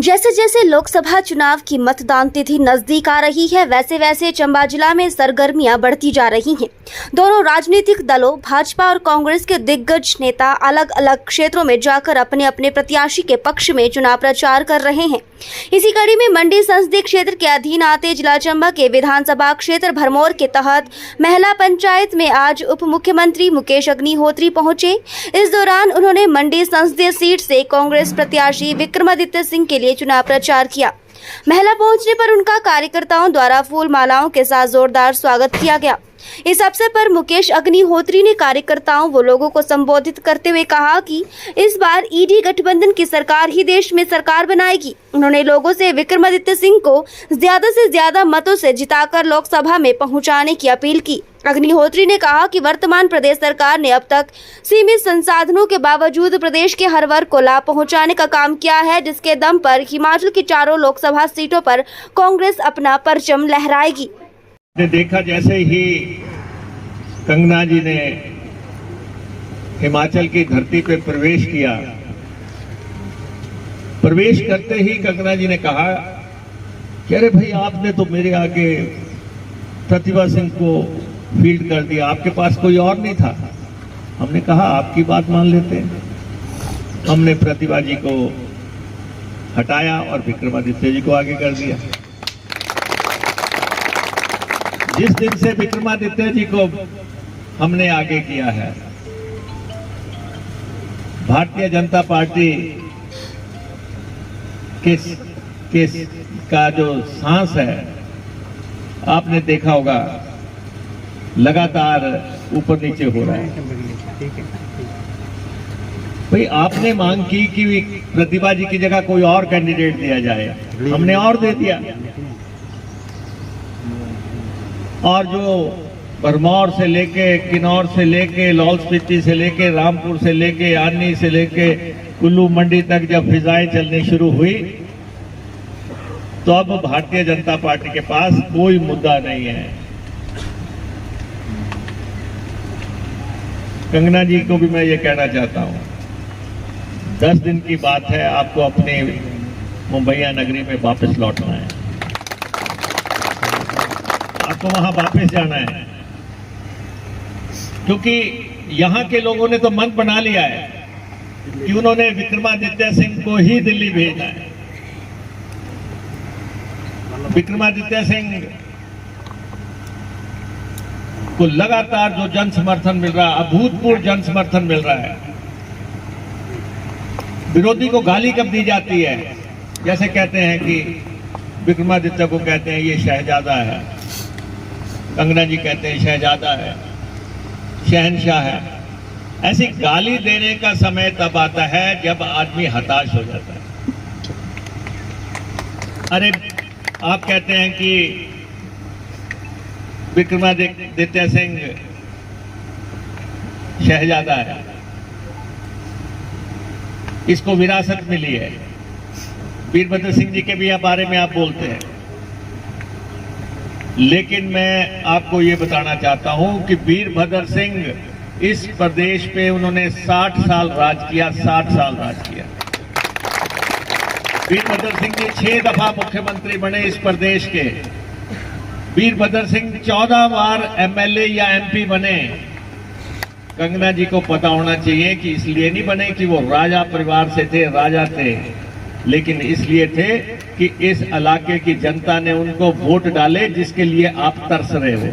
जैसे जैसे लोकसभा चुनाव की मतदान तिथि नजदीक आ रही है, वैसे वैसे चंबा जिला में सरगर्मियां बढ़ती जा रही हैं। दोनों राजनीतिक दलों भाजपा और कांग्रेस के दिग्गज नेता अलग अलग क्षेत्रों में जाकर अपने अपने प्रत्याशी के पक्ष में चुनाव प्रचार कर रहे हैं। इसी कड़ी में मंडी संसदीय क्षेत्र के अधीन आते जिला चंबा के विधानसभा क्षेत्र भरमौर के तहत महिला पंचायत में आज उप मुख्यमंत्री मुकेश अग्निहोत्री पहुंचे। इस दौरान उन्होंने मंडी संसदीय सीट से कांग्रेस प्रत्याशी विक्रमादित्य सिंह के लिए चुनाव प्रचार किया। महिला पहुंचने पर उनका कार्यकर्ताओं द्वारा फूल मालाओं के साथ जोरदार स्वागत किया गया। इस अवसर पर मुकेश अग्निहोत्री ने कार्यकर्ताओं व लोगों को संबोधित करते हुए कहा कि इस बार ईडी गठबंधन की सरकार ही देश में सरकार बनाएगी। उन्होंने लोगों से विक्रमादित्य सिंह को ज्यादा से ज्यादा मतों से जिताकर लोकसभा में पहुंचाने की अपील की। अग्निहोत्री ने कहा कि वर्तमान प्रदेश सरकार ने अब तक सीमित संसाधनों के बावजूद प्रदेश के हर वर्ग को लाभ पहुंचाने का काम किया है, जिसके दम पर हिमाचल की चारों लोकसभा सीटों पर कांग्रेस अपना परचम लहराएगी। ने देखा जैसे ही कंगना जी ने हिमाचल की धरती पे प्रवेश किया, प्रवेश करते ही कंगना जी ने कहा कि अरे भाई, आपने तो मेरे आगे प्रतिभा सिंह को फील्ड कर दिया, आपके पास कोई और नहीं था। हमने कहा आपकी बात मान लेते हैं। हमने प्रतिभा जी को हटाया और विक्रमादित्य जी को आगे कर दिया। जिस दिन से विक्रमादित्य जी को हमने आगे किया है, भारतीय जनता पार्टी का जो सांस है, आपने देखा होगा लगातार ऊपर नीचे हो रहा है। भाई, आपने मांग की कि प्रतिभा जी की जगह कोई और कैंडिडेट दिया जाए, हमने और दे दिया। और जो भरमौर से लेके, किन्नौर से लेके, लाहौल स्पीति से लेके, रामपुर से लेके, आनी से लेके कुल्लू मंडी तक जब फिजाएं चलनी शुरू हुई, तो अब भारतीय जनता पार्टी के पास कोई मुद्दा नहीं है। कंगना जी को भी मैं ये कहना चाहता हूं, 10 दिन की बात है, आपको अपने मुंबईया नगरी में वापस लौटना है, आपको वहां वापस जाना है, क्योंकि यहां के लोगों ने तो मन बना लिया है कि उन्होंने विक्रमादित्य सिंह को ही दिल्ली भेजना है। विक्रमादित्य सिंह को लगातार जो जन समर्थन मिल रहा है, अभूतपूर्व जन समर्थन मिल रहा है। विरोधी को गाली कब दी जाती है, जैसे कहते हैं कि विक्रमादित्य को कहते हैं ये शहजादा है, कंगना जी कहते हैं शहजादा है, शहनशाह है। ऐसी गाली देने का समय तब आता है जब आदमी हताश हो जाता है। अरे, आप कहते हैं कि विक्रमादित्य सिंह शहजादा है, इसको विरासत मिली है। वीरभद्र सिंह जी के भी बारे में आप बोलते हैं, लेकिन मैं आपको ये बताना चाहता हूं कि वीरभद्र सिंह इस प्रदेश पे उन्होंने 60 साल राज किया, 60 साल राज किया। वीरभद्र सिंह जी 6 दफा मुख्यमंत्री बने इस प्रदेश के। वीरभद्र सिंह 14 बार एमएलए या एमपी बने। कंगना जी को पता होना चाहिए कि इसलिए नहीं बने कि वो राजा परिवार से थे, राजा थे, लेकिन इसलिए थे कि इस इलाके की जनता ने उनको वोट डाले, जिसके लिए आप तरस रहे हो।